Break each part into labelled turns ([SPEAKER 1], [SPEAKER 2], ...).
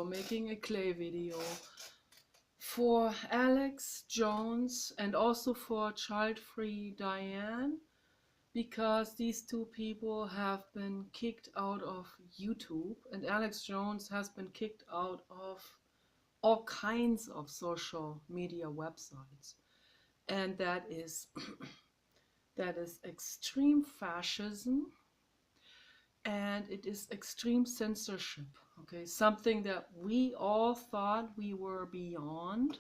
[SPEAKER 1] making a clay video for Alex Jones and also for child-free Diane, because these two people have been kicked out of YouTube, and Alex Jones has been kicked out of all kinds of social media websites. And that is that is extreme fascism, and it is extreme censorship. Okay, something that we all thought we were beyond,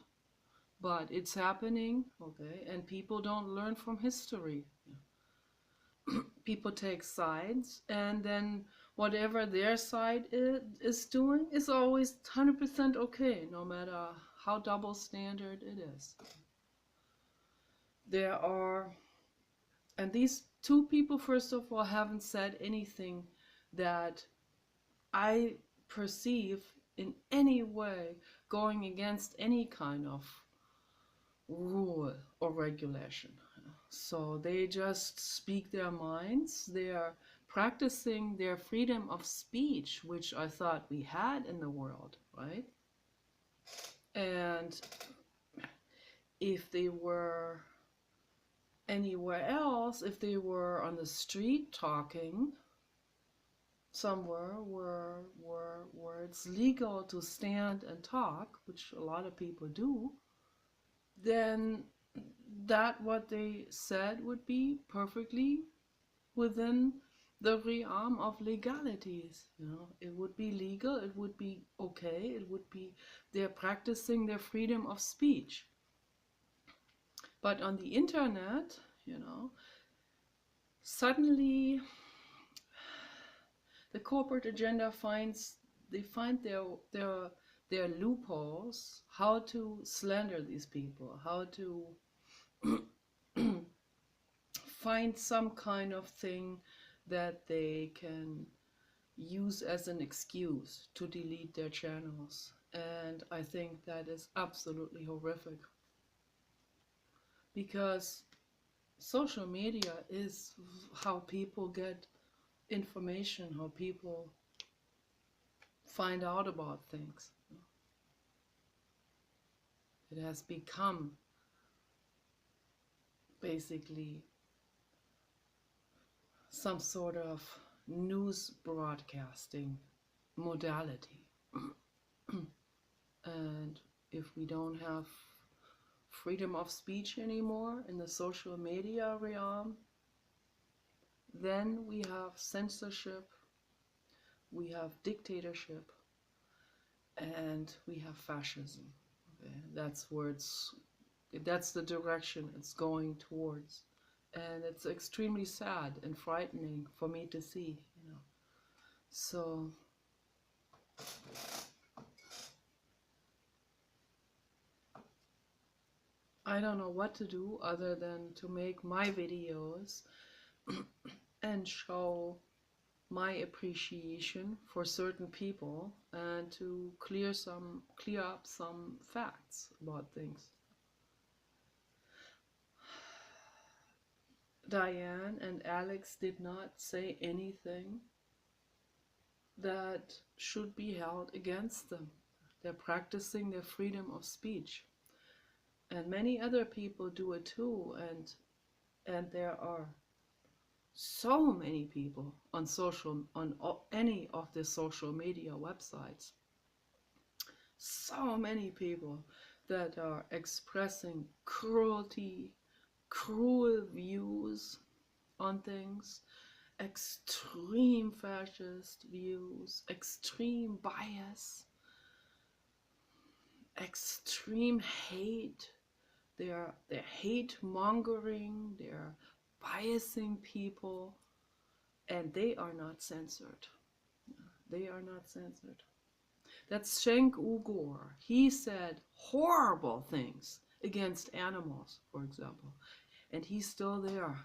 [SPEAKER 1] but it's happening. Okay, and people don't learn from history. People take sides, and then whatever their side is doing is always 100% okay, no matter how double standard it is. There are, and these two people, first of all, haven't said anything that I perceive in any way going against any kind of rule or regulation. So they just speak their minds. They are practicing their freedom of speech, which I thought we had in the world, right? And if they were anywhere else, if they were on the street talking somewhere where it's legal to stand and talk, which a lot of people do, then that what they said would be perfectly within the realm of legalities. It would be legal, it would be okay, it would be, they're practicing their freedom of speech. But on the internet, suddenly the corporate agenda find their loopholes, how to slander these people, how to find some kind of thing that they can use as an excuse to delete their channels. And I think that is absolutely horrific, because social media is how people get information, how people find out about things. It has become basically some sort of news broadcasting modality. And if we don't have freedom of speech anymore in the social media realm, then we have censorship, we have dictatorship, and we have fascism. Okay? That's the direction it's going towards. And it's extremely sad and frightening for me to see, So I don't know what to do other than to make my videos and show my appreciation for certain people, and to clear up some facts about things. Diane and Alex did not say anything that should be held against them. They're practicing their freedom of speech. And many other people do it too, and there are so many people on any of the social media websites, so many people that are expressing cruel views on things, extreme fascist views, extreme bias, extreme hate. They're hate mongering, they're biasing people, and they are not censored. They are not censored. That's Cenk Uygur. He said horrible things against animals, for example, and he's still there.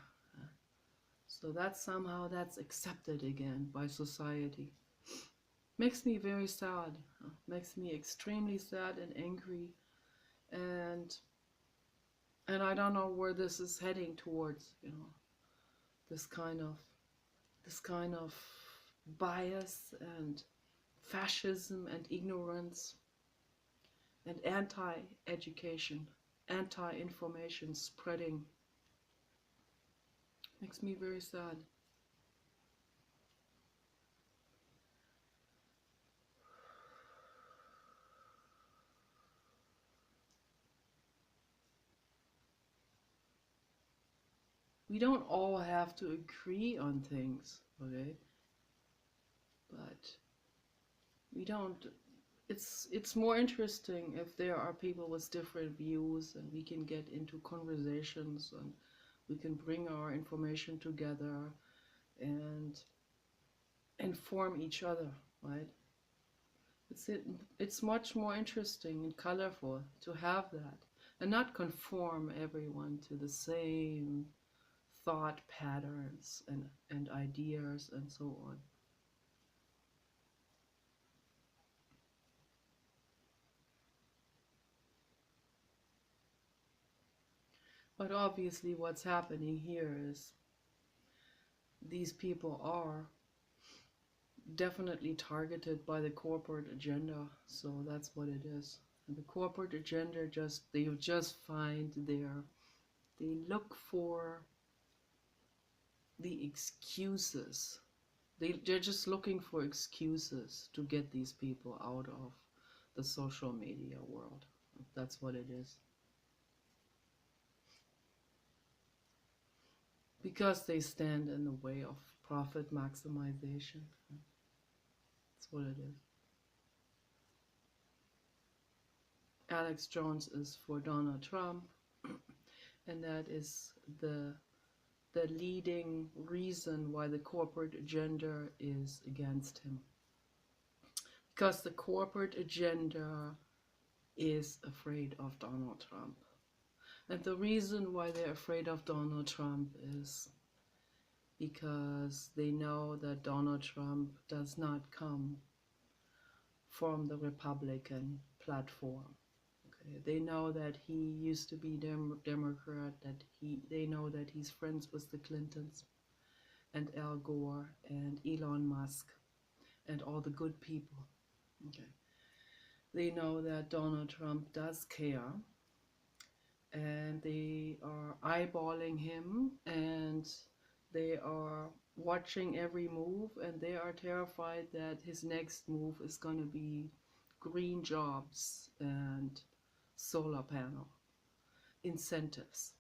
[SPEAKER 1] So somehow that's accepted again by society. Makes me very sad. Makes me extremely sad and angry, and I don't know where this is heading towards. This kind of bias and fascism and ignorance and anti-education, anti-information spreading. Makes me very sad. We don't all have to agree on things, okay? But we don't, it's more interesting if there are people with different views and we can get into conversations and we can bring our information together and inform each other, right? It's much more interesting and colorful to have that and not conform everyone to the same thought patterns and ideas and so on. But obviously what's happening here is these people are definitely targeted by the corporate agenda. So that's what it is. And the corporate agenda they just they look for the excuses. They're just looking for excuses to get these people out of the social media world. That's what it is. Because they stand in the way of profit maximization. That's what it is. Alex Jones is for Donald Trump, and that is the leading reason why the corporate agenda is against him. Because the corporate agenda is afraid of Donald Trump. And the reason why they're afraid of Donald Trump is because they know that Donald Trump does not come from the Republican platform. Okay? They know that he used to be Democrat, they know that he's friends with the Clintons and Al Gore and Elon Musk and all the good people. Okay. They know that Donald Trump does care, and they are eyeballing him, and they are watching every move, and they are terrified that his next move is going to be green jobs and solar panel incentives.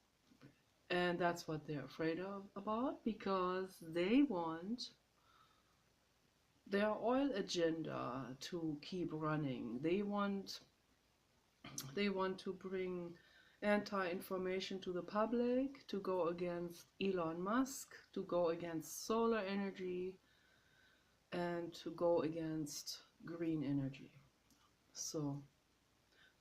[SPEAKER 1] And that's what they're afraid about, because they want their oil agenda to keep running. They want to bring anti-information to the public, to go against Elon Musk, to go against solar energy, and to go against green energy. So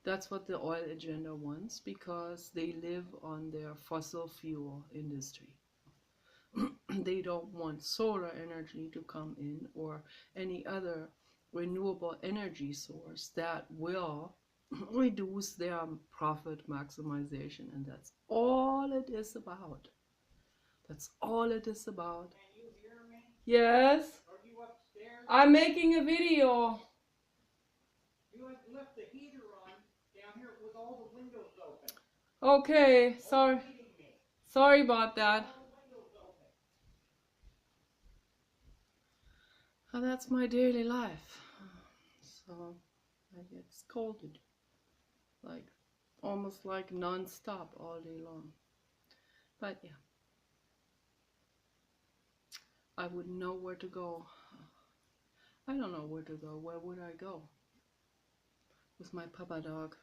[SPEAKER 1] that's what the oil agenda wants, because they live on their fossil fuel industry. They don't want solar energy to come in, or any other renewable energy source that will reduce their profit maximization. And that's all it is about. That's all it is about.
[SPEAKER 2] Can you hear me?
[SPEAKER 1] Yes,
[SPEAKER 2] Are you upstairs?
[SPEAKER 1] I'm making a video.
[SPEAKER 2] You have left the heater on down here with all the windows open.
[SPEAKER 1] Okay, sorry.
[SPEAKER 2] Overheating me.
[SPEAKER 1] Sorry about that.
[SPEAKER 2] All the windows open.
[SPEAKER 1] And that's my daily life. So I get scolded, like almost like non-stop all day long. But yeah, I wouldn't know where to go. I don't know where to go. Where would I go with my papa dog?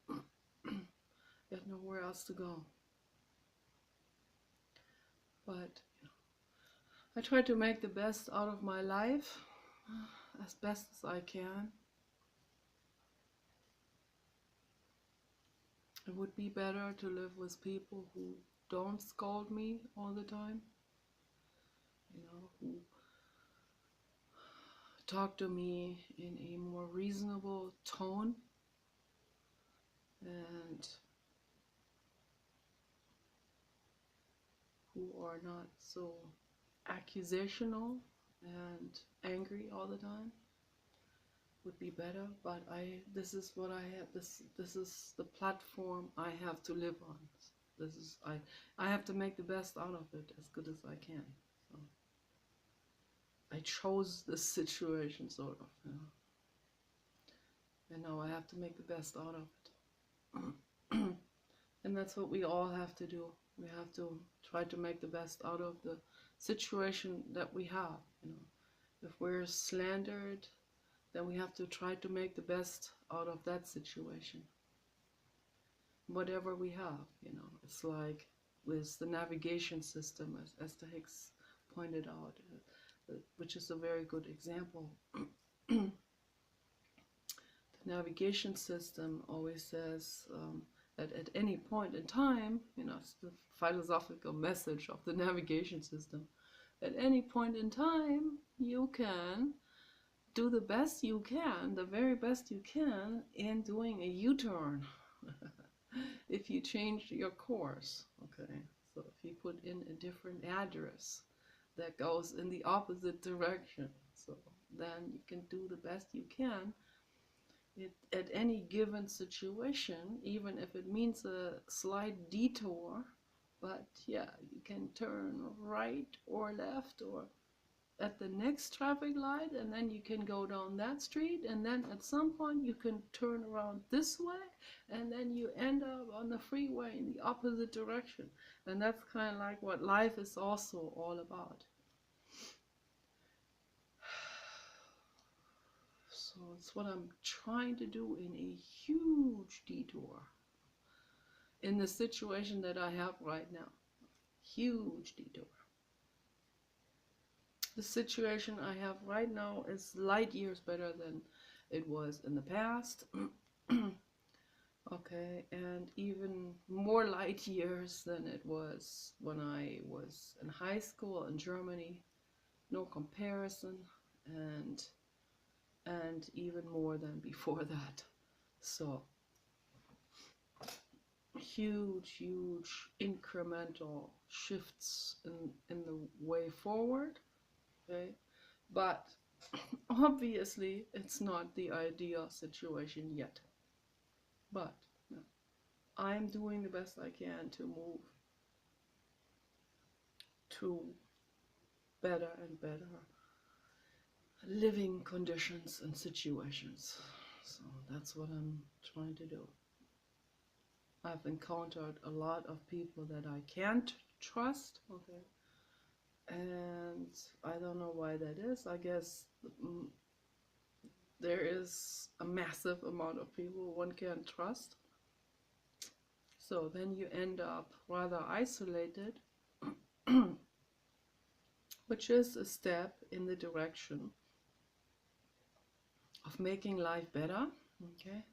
[SPEAKER 1] Got nowhere else to go. But I try to make the best out of my life as best as I can. It would be better to live with people who don't scold me all the time, who talk to me in a more reasonable tone, and who are not so accusational and angry all the time. would be better, but this is what I have. This is the platform I have to live on. This is I have to make the best out of it as good as I can. So I chose this situation, sort of, you know. And now I have to make the best out of it. And that's what we all have to do. We have to try to make the best out of the situation that we have, you know. If we're slandered, then we have to try to make the best out of that situation. Whatever we have, you know. It's like with the navigation system, as Esther Hicks pointed out, which is a very good example. The navigation system always says that at any point in time, you know, it's the philosophical message of the navigation system, at any point in time, you can do the best you can, the very best you can, in doing a U-turn. If you change your course, okay? So if you put in a different address that goes in the opposite direction, so then you can do the best you can at any given situation, even if it means a slight detour. But yeah, you can turn right or left or at the next traffic light, and then you can go down that street, and then at some point you can turn around this way, and then you end up on the freeway in the opposite direction. And that's kind of like what life is also all about. So it's what I'm trying to do in a huge detour in the situation that I have right now. Huge detour. The situation I have right now is light years better than it was in the past. Okay, and even more light years than it was when I was in high school in Germany. No comparison, and even more than before that. So huge incremental shifts in the way forward. Okay, but obviously it's not the ideal situation yet, but no, I'm doing the best I can to move to better and better living conditions and situations. So that's what I'm trying to do. I've encountered a lot of people that I can't trust, okay, and I don't know why that is. I guess there is a massive amount of people one can't trust. So then you end up rather isolated, which is a step in the direction of making life better, okay?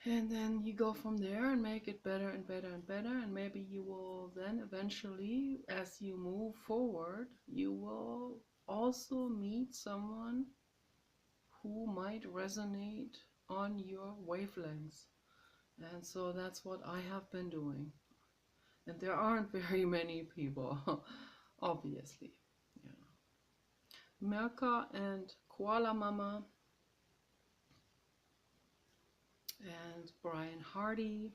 [SPEAKER 1] And then you go from there and make it better and better and better, and maybe you will then eventually, as you move forward, you will also meet someone who might resonate on your wavelengths. And so that's what I have been doing. And there aren't very many people, obviously. Yeah. Merka and Koala Mama and Brian Hardy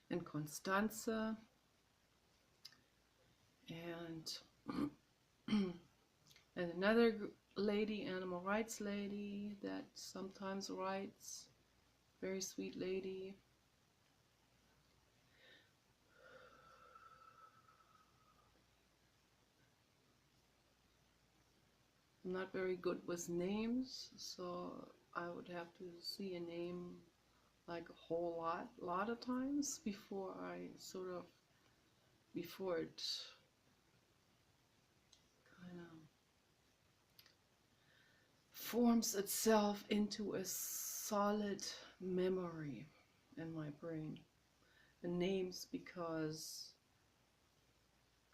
[SPEAKER 1] and Constanze and and another lady, animal rights lady, that sometimes writes, very sweet lady. I'm not very good with names, so I would have to see a name like a whole lot of times before it kind of forms itself into a solid memory in my brain. And names, because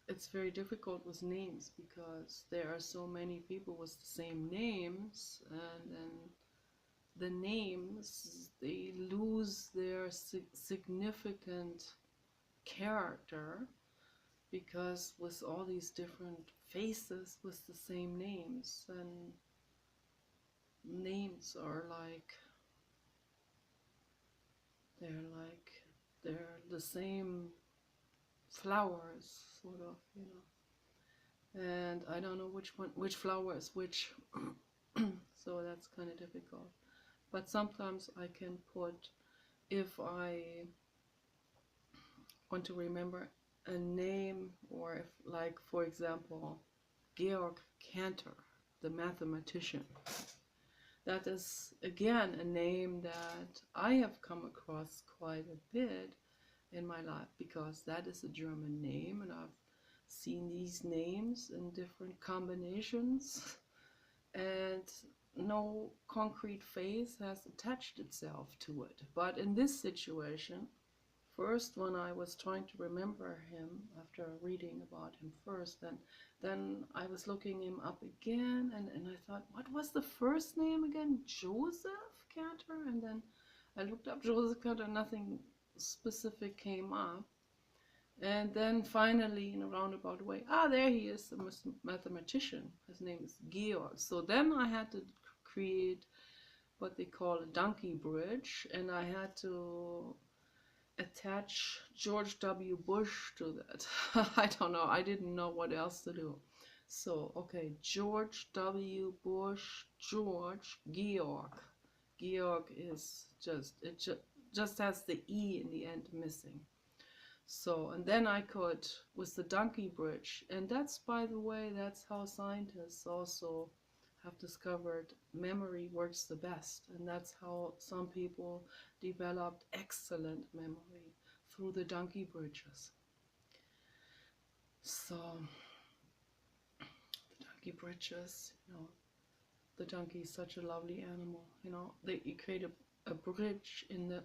[SPEAKER 1] it's very difficult with names, because there are so many people with the same names, and then the names, they lose their significant character, because with all these different faces with the same names, and names are like they're the same flowers, sort of, you know. And I don't know which flower is which, so that's kind of difficult. But sometimes I can put, if I want to remember a name, or if, like, for example, Georg Cantor, the mathematician. That is, again, a name that I have come across quite a bit in my life, because that is a German name, and I've seen these names in different combinations, and no concrete face has attached itself to it. But in this situation, first, when I was trying to remember him after reading about him first, then I was looking him up again, and I thought, what was the first name again? Joseph Cantor? And then I looked up Joseph Cantor, nothing specific came up. And then finally, in a roundabout way, there he is, the mathematician. His name is Georg. So then I had to create what they call a donkey bridge, and I had to attach George W. Bush to that. I don't know, I didn't know what else to do. So, okay, George W. Bush, George, Georg. Georg is just has the E in the end missing. So, and then I could, with the donkey bridge, and that's, by the way, that's how scientists also have discovered memory works the best, and that's how some people developed excellent memory, through the donkey bridges. So, the donkey bridges, you know, the donkey is such a lovely animal, you know, you create a bridge in the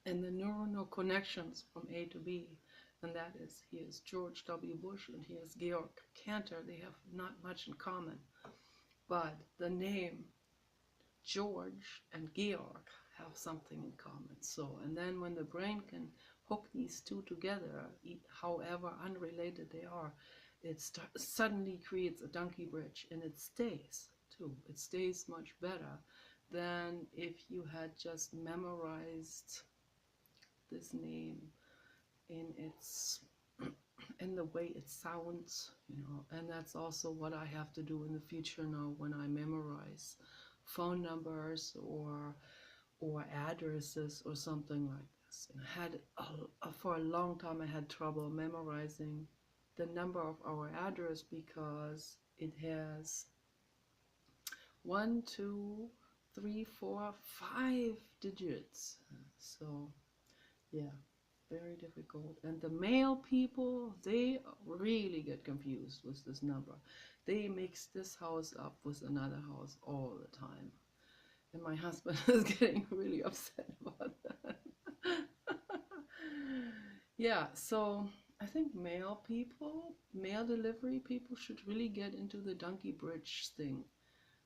[SPEAKER 1] neuronal connections from A to B. And that is, he is George W. Bush and he is Georg Cantor. They have not much in common, but the name George and Georg have something in common. So, and then when the brain can hook these two together, however unrelated they are, it suddenly creates a donkey bridge, and it stays too. It stays much better than if you had just memorized this name in the way it sounds, you know. And that's also what I have to do in the future now when I memorize phone numbers or addresses or something like this. And I had for a long time I had trouble memorizing the number of our address, because it has 1, 2, 3, 4, 5 digits. So yeah, very difficult. And the male people, they really get confused with this number. They mix this house up with another house all the time. And my husband is getting really upset about that. Yeah, so I think male delivery people should really get into the donkey bridge thing.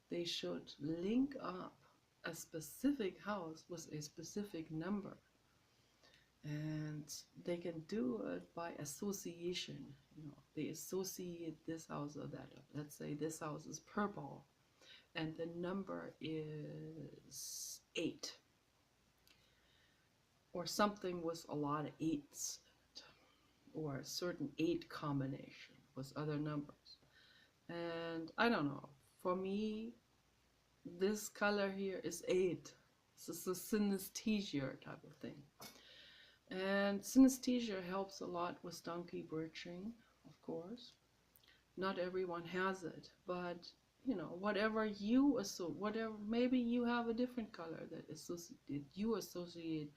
[SPEAKER 1] They should link up a specific house with a specific number. And they can do it by association. You know, they associate this house or that. Let's say this house is purple, and the number is 8, or something with a lot of 8s in it, or a certain 8 combination with other numbers. And I don't know. For me, this color here is 8. This is a synesthesia type of thing. And synesthesia helps a lot with donkey bridging, of course. Not everyone has it, but you know, whatever you associate, maybe you have a different color that you associate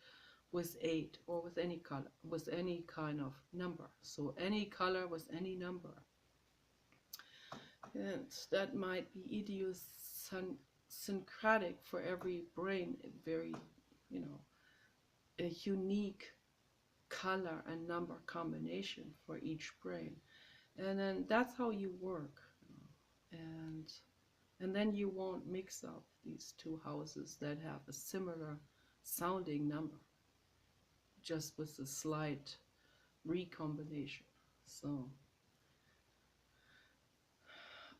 [SPEAKER 1] with 8, or with any color, with any kind of number. So any color with any number. And that might be idiosyncratic for every brain, very, you know, a unique color and number combination for each brain. And then that's how you work, you know. And then you won't mix up these two houses that have a similar sounding number, just with a slight recombination. So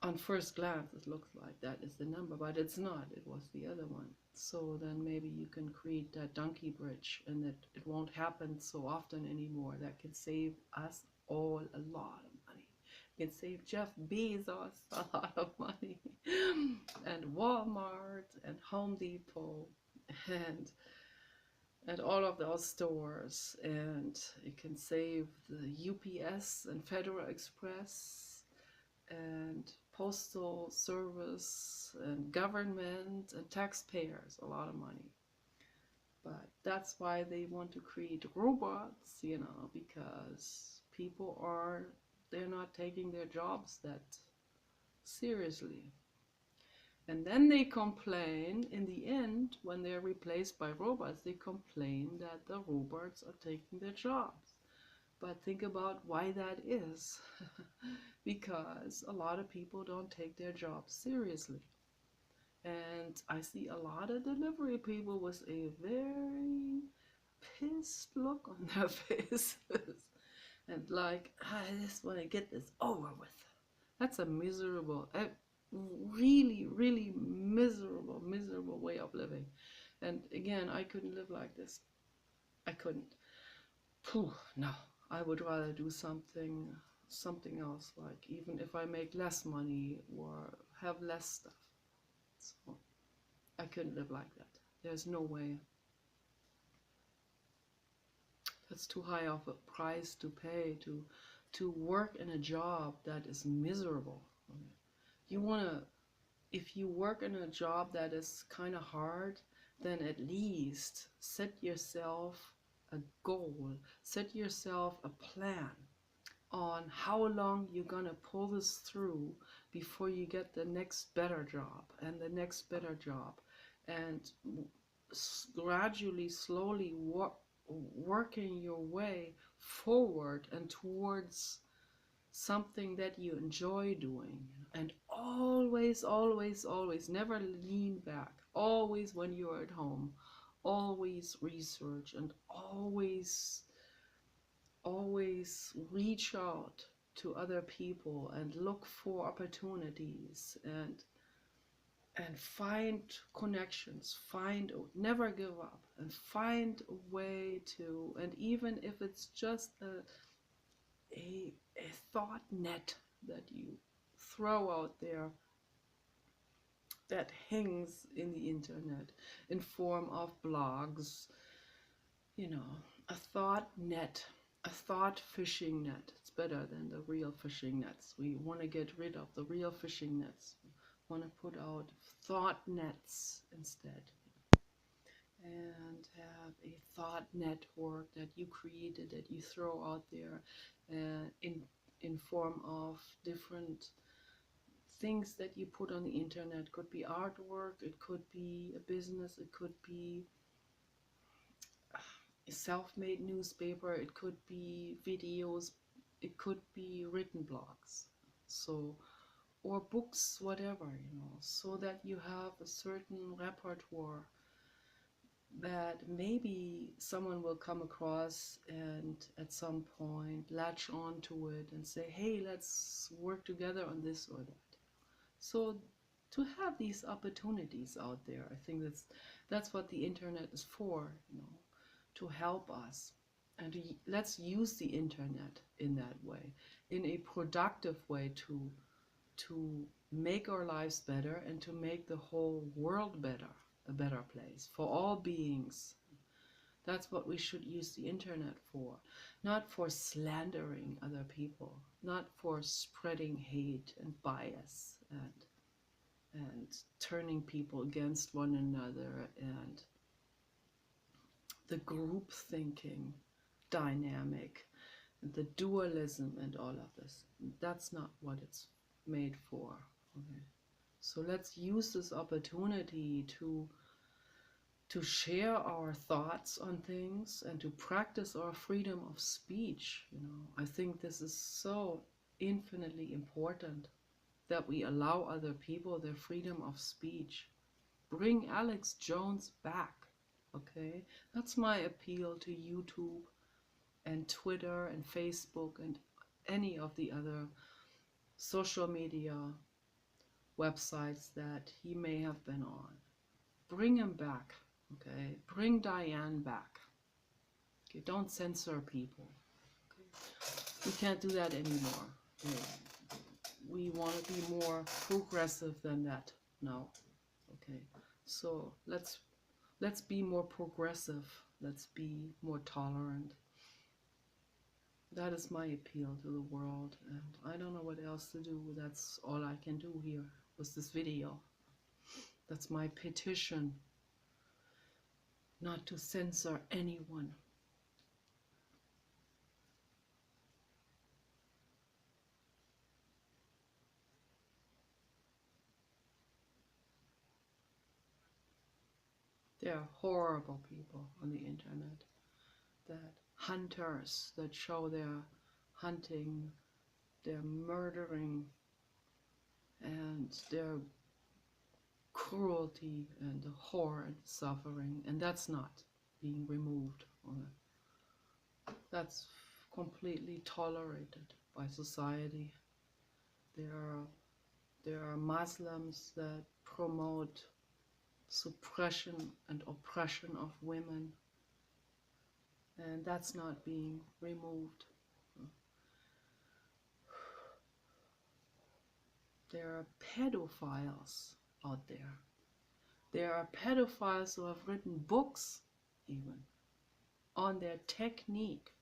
[SPEAKER 1] on first glance it looks like that is the number, but it's not. It was the other one. So then maybe you can create that donkey bridge, and it won't happen so often anymore. That can save us all a lot of money. It can save Jeff Bezos a lot of money, and Walmart and Home Depot and all of those stores, and it can save the UPS and Federal Express and postal service and government and taxpayers a lot of money. But that's why they want to create robots, because they're not taking their jobs that seriously. And then they complain in the end, when they're replaced by robots, they complain that the robots are taking their jobs. But think about why that is. Because a lot of people don't take their jobs seriously. And I see a lot of delivery people with a very pissed look on their faces. And like, I just want to get this over with. That's a really, really miserable way of living. And again, I couldn't live like this. I couldn't. No, I would rather do something else, like even if I make less money or have less stuff. So I couldn't live like that. There's no way. That's too high of a price to pay to work in a job that is miserable. If you work in a job that is kind of hard, then at least set yourself a goal, set yourself a plan on how long you're gonna pull this through before you get the next better job and the next better job, and gradually, slowly working your way forward and towards something that you enjoy doing. And always never lean back. Always, when you're at home, always research, and always reach out to other people and look for opportunities, and find connections, never give up, and find a way to, and even if it's just a thought net that you throw out there that hangs in the internet in form of blogs, a thought net, a thought fishing net. It's better than the real fishing nets. We want to get rid of the real fishing nets. We want to put out thought nets instead, and have a thought network that you created, that you throw out there, in form of different things that you put on the internet. Could be artwork, it could be a business, it could be a self-made newspaper, it could be videos, it could be written blogs, or books, whatever, so that you have a certain repertoire that maybe someone will come across and at some point latch on to it and say, hey, let's work together on this or that. So to have these opportunities out there, I think that's what the internet is for, to help us. And let's use the internet in that way, in a productive way, to make our lives better and to make the whole world better, a better place for all beings. That's what we should use the internet for, not for slandering other people, not for spreading hate and bias and turning people against one another, and the group thinking dynamic, the dualism and all of this. That's not what it's made for. Okay? So let's use this opportunity to share our thoughts on things and to practice our freedom of speech. I think this is so infinitely important, that we allow other people their freedom of speech. Bring Alex Jones back, okay? That's my appeal to YouTube and Twitter and Facebook and any of the other social media websites that he may have been on. Bring him back, okay? Bring Diane back. Okay, don't censor people. Okay? We can't do that anymore. Okay? We want to be more progressive than that now. Okay, so let's be more progressive. Let's be more tolerant. That is my appeal to the world, and I don't know what else to do. That's all I can do here with this video. That's my petition, not to censor anyone. There are horrible people on the internet, that hunters that show their hunting, their murdering, and their cruelty and the horror and suffering, and that's not being removed. That's completely tolerated by society. There are Muslims that promote suppression and oppression of women, and that's not being removed. There are pedophiles out there. There are pedophiles who have written books even on their technique.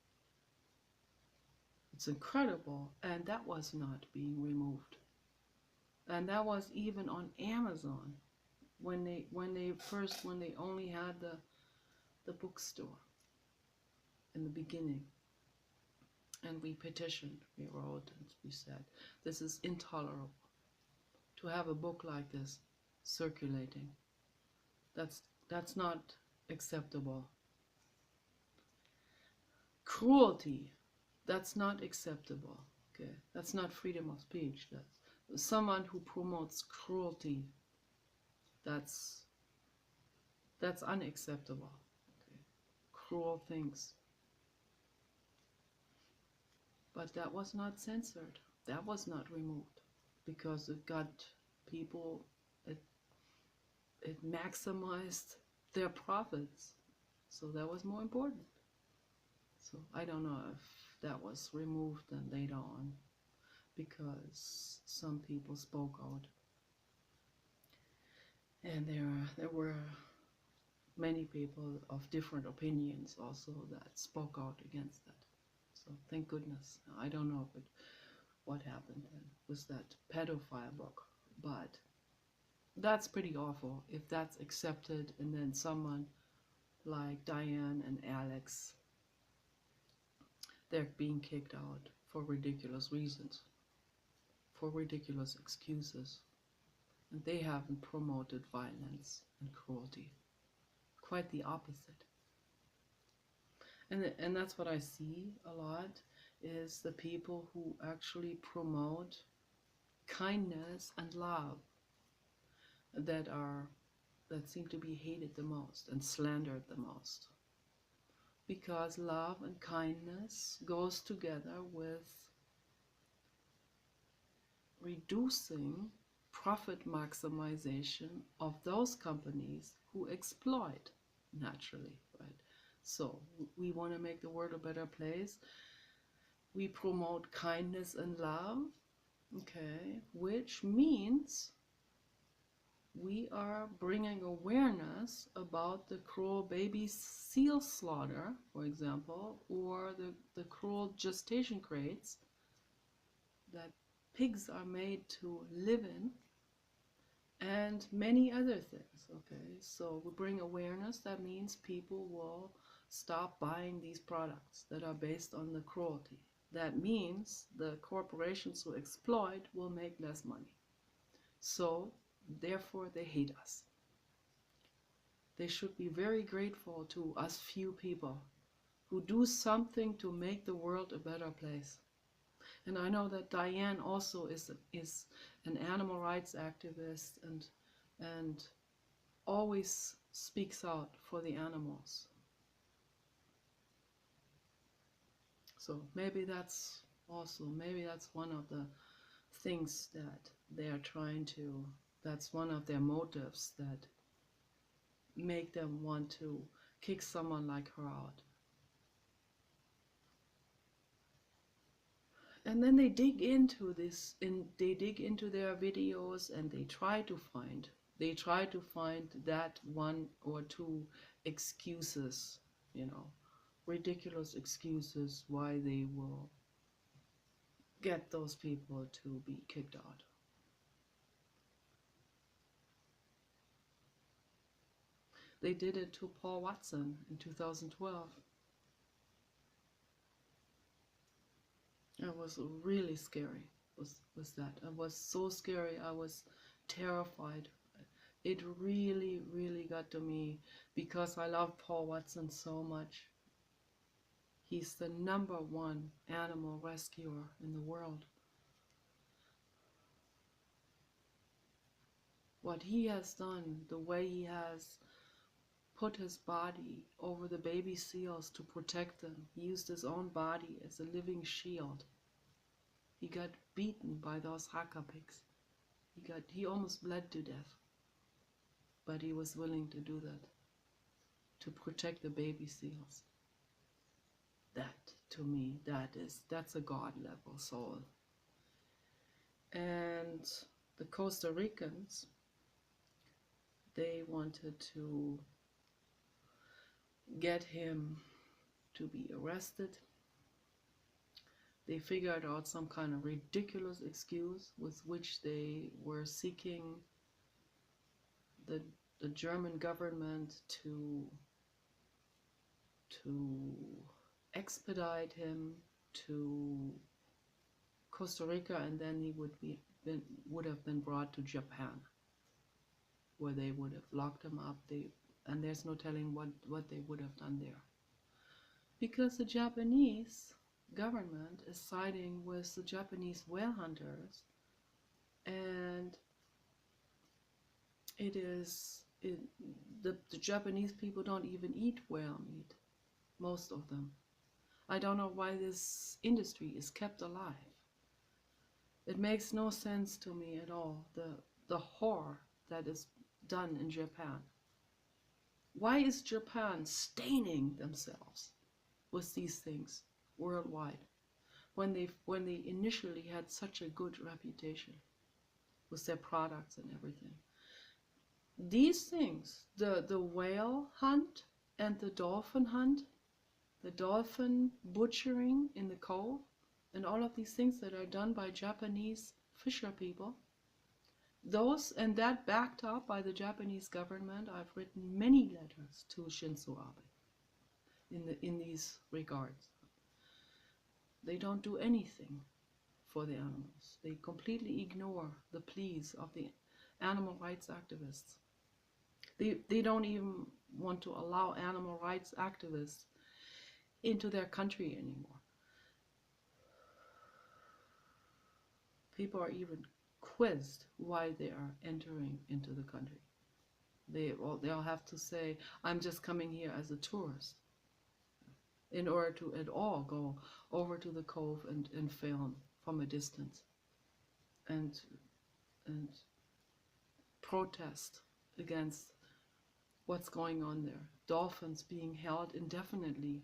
[SPEAKER 1] It's incredible, and that was not being removed. And that was even on Amazon when they only had the bookstore in the beginning. And we petitioned, we wrote, and we said, this is intolerable to have a book like this circulating. That's not acceptable. Cruelty, that's not acceptable. Okay, that's not freedom of speech. That's someone who promotes cruelty. That's unacceptable. Okay, cruel things. But that was not censored. That was not removed because it got people. It maximized their profits. So that was more important. So I don't know if that was removed then later on, because some people spoke out, and there were many people of different opinions also that spoke out against that. So thank goodness. I don't know what happened then with that pedophile book, but that's pretty awful if that's accepted, and then someone like Diane and Alex, they're being kicked out for ridiculous reasons, for ridiculous excuses. And they haven't promoted violence and cruelty. Quite the opposite. And that's what I see a lot, is the people who actually promote kindness and love that seem to be hated the most and slandered the most. Because love and kindness goes together with reducing profit maximization of those companies who exploit naturally, right? So we want to make the world a better place. We promote kindness and love, okay, which means we are bringing awareness about the cruel baby seal slaughter, for example, or the cruel gestation crates that pigs are made to live in, and many other things, okay? So we bring awareness. That means people will stop buying these products that are based on the cruelty. That means the corporations who exploit will make less money. So therefore they hate us. They should be very grateful to us few people who do something to make the world a better place. And I know that Diane also is an animal rights activist and always speaks out for the animals. So maybe that's one of the thinks that they are trying to, that's one of their motives that make them want to kick someone like her out. And then they dig into this, and they dig into their videos, and they try to find that one or two excuses, ridiculous excuses why they will get those people to be kicked out. They did it to Paul Watson in 2012. It was really scary. Was that? It was so scary. I was terrified. It really, really got to me because I love Paul Watson so much. He's the #1 animal rescuer in the world. What he has done, the way he has put his body over the baby seals to protect them. He used his own body as a living shield. He got beaten by those haka pigs. He almost bled to death. But he was willing to do that, to protect the baby seals. That, to me, that's a God level soul. And the Costa Ricans, they wanted to get him to be arrested. They figured out some kind of ridiculous excuse with which they were seeking the German government to expedite him to Costa Rica, and then he would have been brought to Japan, where they would have locked him up. And there's no telling what they would have done there, because the Japanese government is siding with the Japanese whale hunters, and the Japanese people don't even eat whale meat, most of them. I don't know why this industry is kept alive. It makes no sense to me at all, the horror that is done in Japan. Why is Japan staining themselves with these things worldwide when they initially had such a good reputation with their products and everything? These things, the whale hunt and the dolphin hunt, the dolphin butchering in the cove, and all of these things that are done by Japanese fisher people, and that backed up by the Japanese government. I've written many letters to Shinzo Abe in these regards. They don't do anything for the animals. They completely ignore the pleas of the animal rights activists. They don't even want to allow animal rights activists into their country anymore. People are even quizzed why they are entering into the country. They'll have to say, I'm just coming here as a tourist, in order to at all go over to the cove and film from a distance and protest against what's going on there. Dolphins being held indefinitely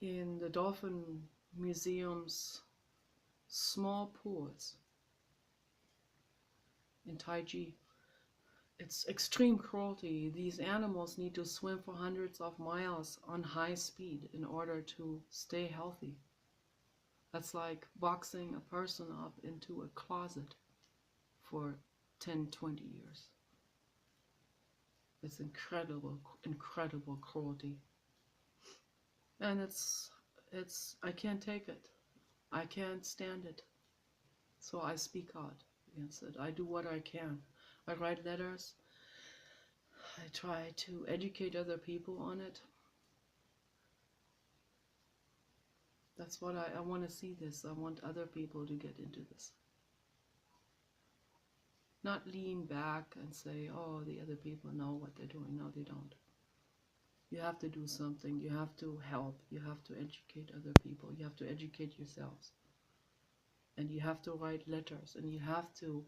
[SPEAKER 1] in the dolphin museum's small pools in Taiji. It's extreme cruelty. These animals need to swim for hundreds of miles on high speed in order to stay healthy. That's like boxing a person up into a closet for 10, 20 years. It's incredible, incredible cruelty. And I can't take it. I can't stand it. So I speak out against it. I do what I can. I write letters. I try to educate other people on it. That's what I want to see this. I want other people to get into this. Not lean back and say, oh, the other people know what they're doing. No, they don't. You have to do something. You have to help. You have to educate other people. You have to educate yourselves. and you have to write letters, and you have to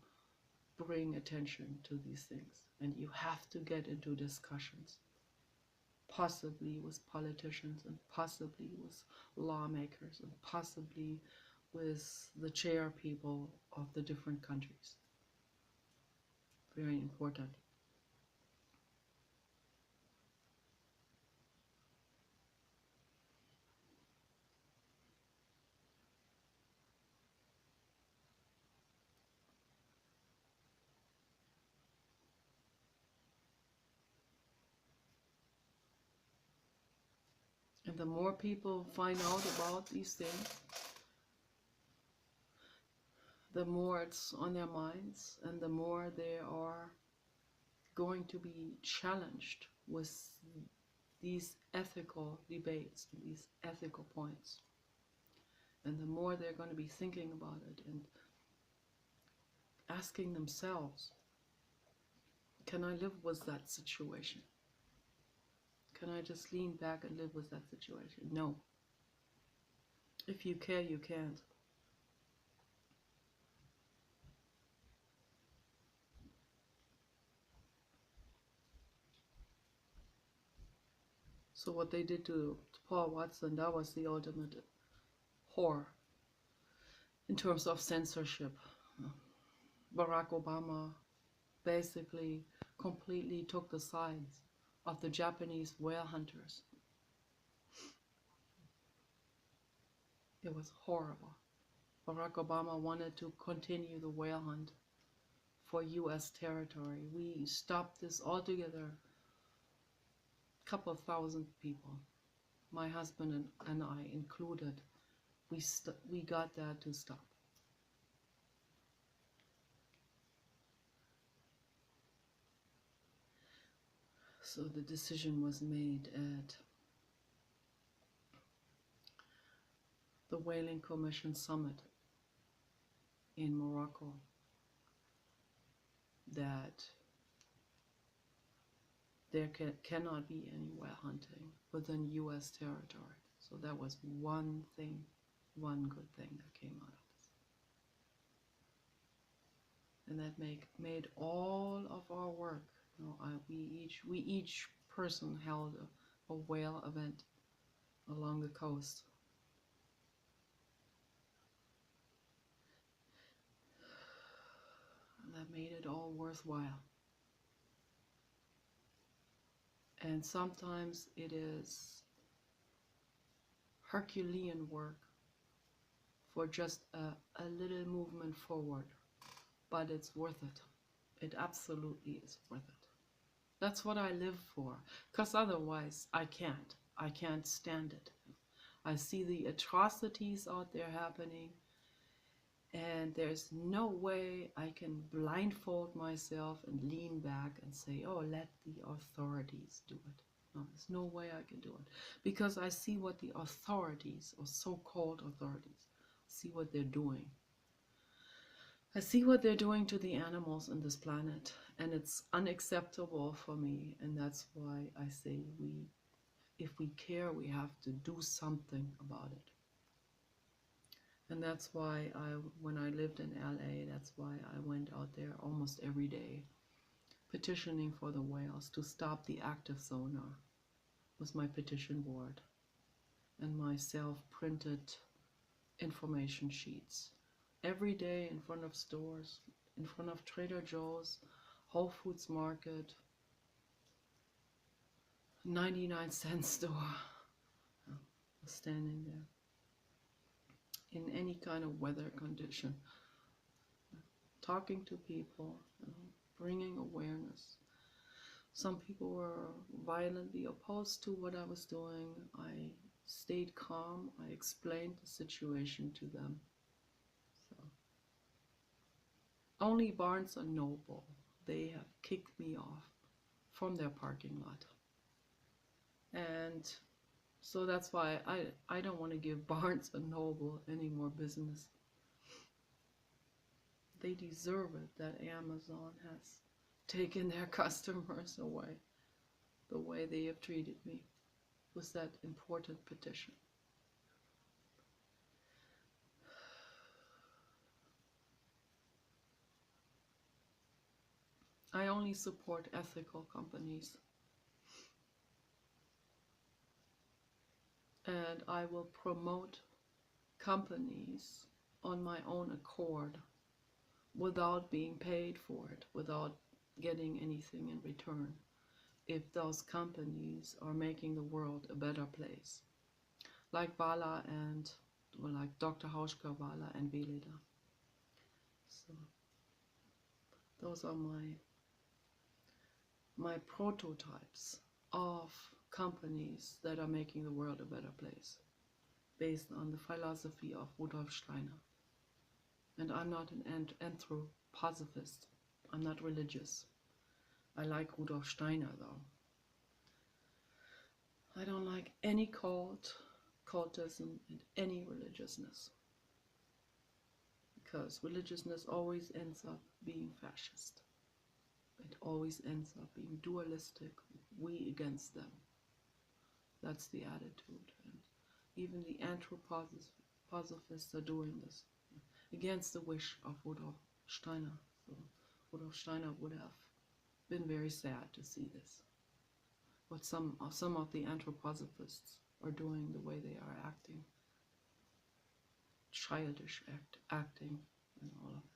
[SPEAKER 1] bring attention to these things, and you have to get into discussions, possibly with politicians, and possibly with lawmakers, and possibly with the chair people of the different countries. Very important. And the more people find out about these things, the more it's on their minds, and the more they are going to be challenged with these ethical debates, these ethical points. And the more they're going to be thinking about it and asking themselves, can I live with that situation? Can I just lean back and live with that situation? No. If you care, you can't. So what they did to Paul Watson, that was the ultimate horror in terms of censorship. Barack Obama basically completely took the sides of the Japanese whale hunters. It was horrible. Barack Obama wanted to continue the whale hunt for US territory. We stopped this altogether. A couple of thousand people, my husband and I included, we got that to stop. So the decision was made at the Whaling Commission Summit in Morocco that there cannot be any whale hunting within US territory. So that was one thing, one good thing that came out of this. And that made all of our work, you know, we each person held a whale event along the coast. And that made it all worthwhile. And sometimes it is Herculean work for just a little movement forward, but it's worth it. It absolutely is worth it. That's what I live for, because otherwise I can't stand it. I see the atrocities out there happening, and there's no way I can blindfold myself and lean back and say, oh, let the authorities do it. No, there's no way I can do it. Because I see what the authorities, or so-called authorities, see what they're doing. I see what they're doing to the animals on this planet, and it's unacceptable for me, and that's why I say if we care, we have to do something about it. And that's why when I lived in LA, that's why I went out there almost every day, petitioning for the whales to stop the active sonar with my petition board and my self-printed information sheets. Every day in front of stores, in front of Trader Joe's, Whole Foods Market, 99-cent store, standing there. In any kind of weather condition, talking to people, bringing awareness. Some people were violently opposed to what I was doing. I stayed calm. I explained the situation to them. So, only Barnes & Noble, they have kicked me off from their parking lot. And so that's why I don't want to give Barnes & Noble any more business. They deserve it that Amazon has taken their customers away the way they have treated me with that important petition. I only support ethical companies. And I will promote companies on my own accord without being paid for it, without getting anything in return, if those companies are making the world a better place. Like Vala and, or like Dr. Hauschka Vala and Veleda. So those are my prototypes of companies that are making the world a better place, based on the philosophy of Rudolf Steiner. And I'm not an anthroposophist. I'm not religious. I like Rudolf Steiner though. I don't like any cultism, and any religiousness. Because religiousness always ends up being fascist. It always ends up being dualistic, we against them. That's the attitude. And even the anthroposophists are doing this against the wish of Rudolf Steiner. So Rudolf Steiner would have been very sad to see this. What some of the anthroposophists are doing, the way they are acting, childish acting, and all of this.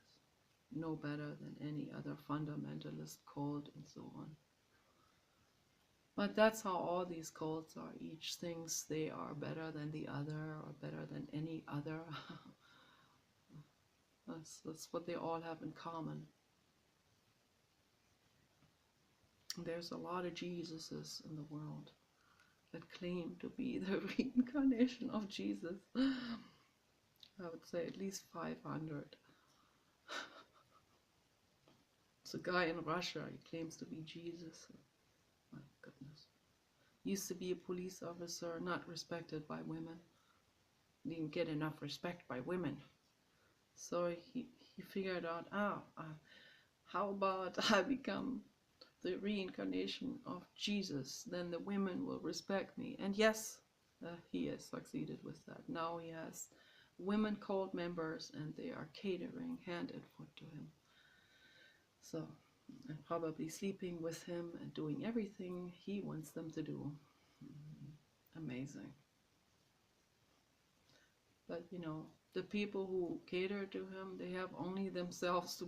[SPEAKER 1] No better than any other fundamentalist cult and so on. But that's how all these cults are. Each thinks they are better than the other, or better than any other. That's what they all have in common. There's a lot of Jesuses in the world that claim to be the reincarnation of Jesus. I would say at least 500. It's a guy in Russia, he claims to be Jesus. My goodness. Used to be a police officer, not respected by women. Didn't get enough respect by women. So he figured out, how about I become the reincarnation of Jesus? Then the women will respect me. And yes, he has succeeded with that. Now he has women cult members, and they are catering hand and foot to him. So, and probably sleeping with him and doing everything he wants them to do. Amazing. But you know, the people who cater to him, they have only themselves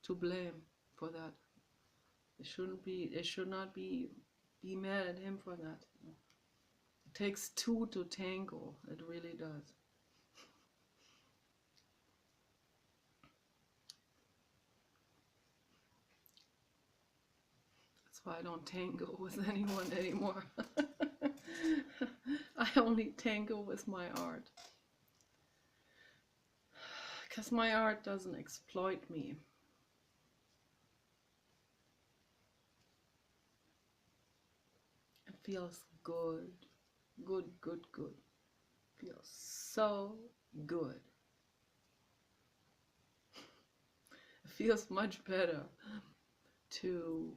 [SPEAKER 1] to blame for that. They should not be mad at him for that. It takes two to tango. It really does. That's why I don't tango with anyone anymore. I only tango with my art. Because my art doesn't exploit me. It feels good. Good, good, good. Feels so good. It feels much better to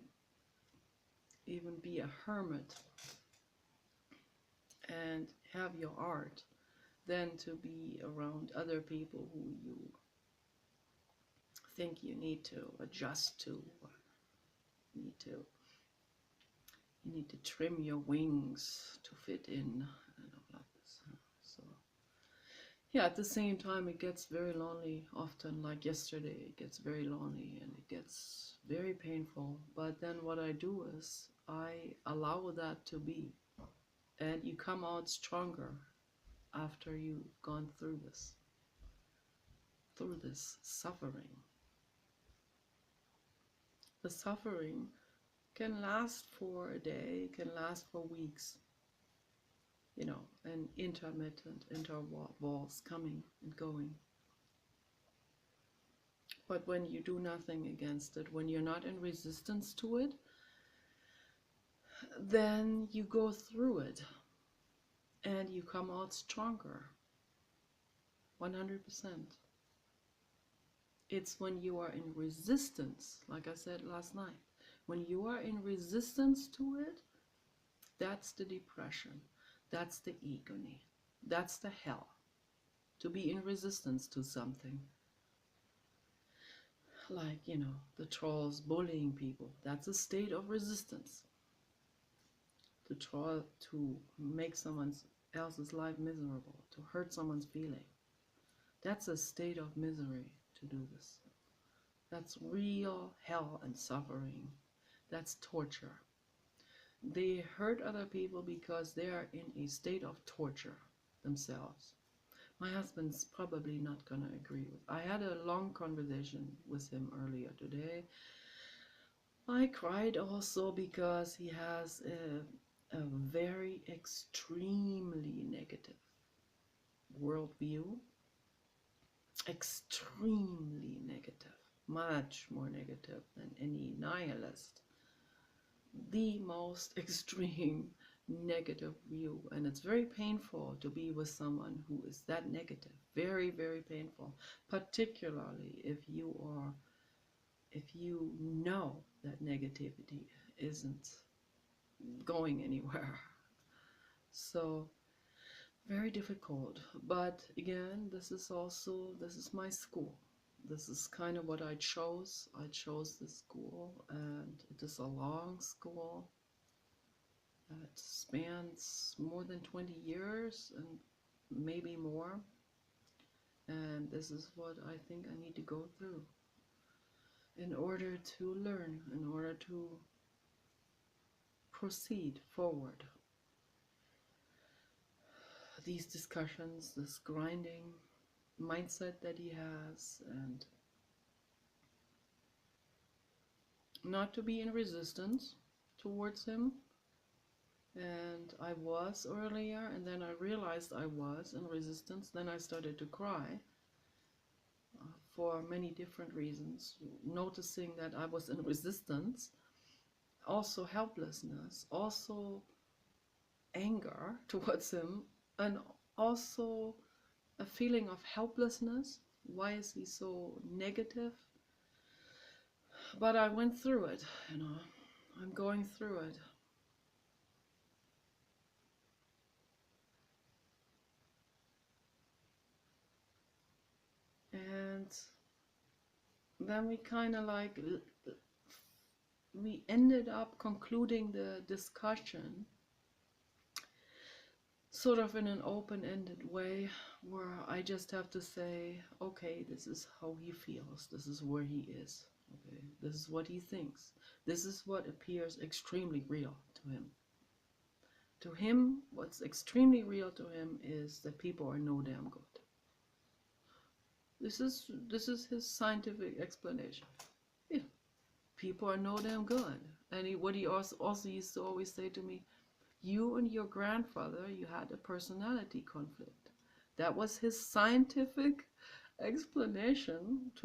[SPEAKER 1] even be a hermit and have your art than to be around other people who you think you need to adjust to, or you need to trim your wings to fit in, and all of this. So yeah, at the same time it gets very lonely often. Like yesterday, it gets very lonely and it gets very painful. But then what I do is I allow that to be, and you come out stronger after you've gone through this suffering. The suffering can last for a day, can last for weeks, you know, and intermittent intervals coming and going. But when you do nothing against it, when you're not in resistance to it, then you go through it and you come out stronger. 100%. It's when you are in resistance, like I said last night, when you are in resistance to it, that's the depression, that's the agony, that's the hell, to be in resistance to something. like, you know, the trolls bullying people. That's a state of resistance. To try to make someone else's life miserable, to hurt someone's feeling. That's a state of misery to do this. That's real hell and suffering. That's torture. They hurt other people because they are in a state of torture themselves. My husband's probably not going to agree with. I had a long conversation with him earlier today. I cried also because he has a very extremely negative worldview. Extremely negative. Much more negative than any nihilist. The most extreme negative view, and it's very painful to be with someone who is that negative. Very, very painful, particularly if you know that negativity isn't going anywhere. So very difficult. But again, this is my school. This is kind of what I chose. I chose this school, and it is a long school. It spans more than 20 years and maybe more. And this is what I think I need to go through in order to learn, in order to proceed forward. These discussions, this grinding mindset that he has, and not to be in resistance towards him. And I was earlier, and then I realized I was in resistance. Then I started to cry for many different reasons, noticing that I was in resistance, also helplessness, also anger towards him, and also a feeling of helplessness. Why is he so negative? But I went through it, you know. I'm going through it. And then we kind of like, we ended up concluding the discussion sort of in an open-ended way, where I just have to say, okay, this is how he feels, this is where he is, okay, this is what he thinks, this is what appears extremely real to him. To him, what's extremely real to him is that people are no damn good. This is his scientific explanation. Yeah, people are no damn good. And what he also used to always say to me, you and your grandfather, you had a personality conflict. That was his scientific explanation to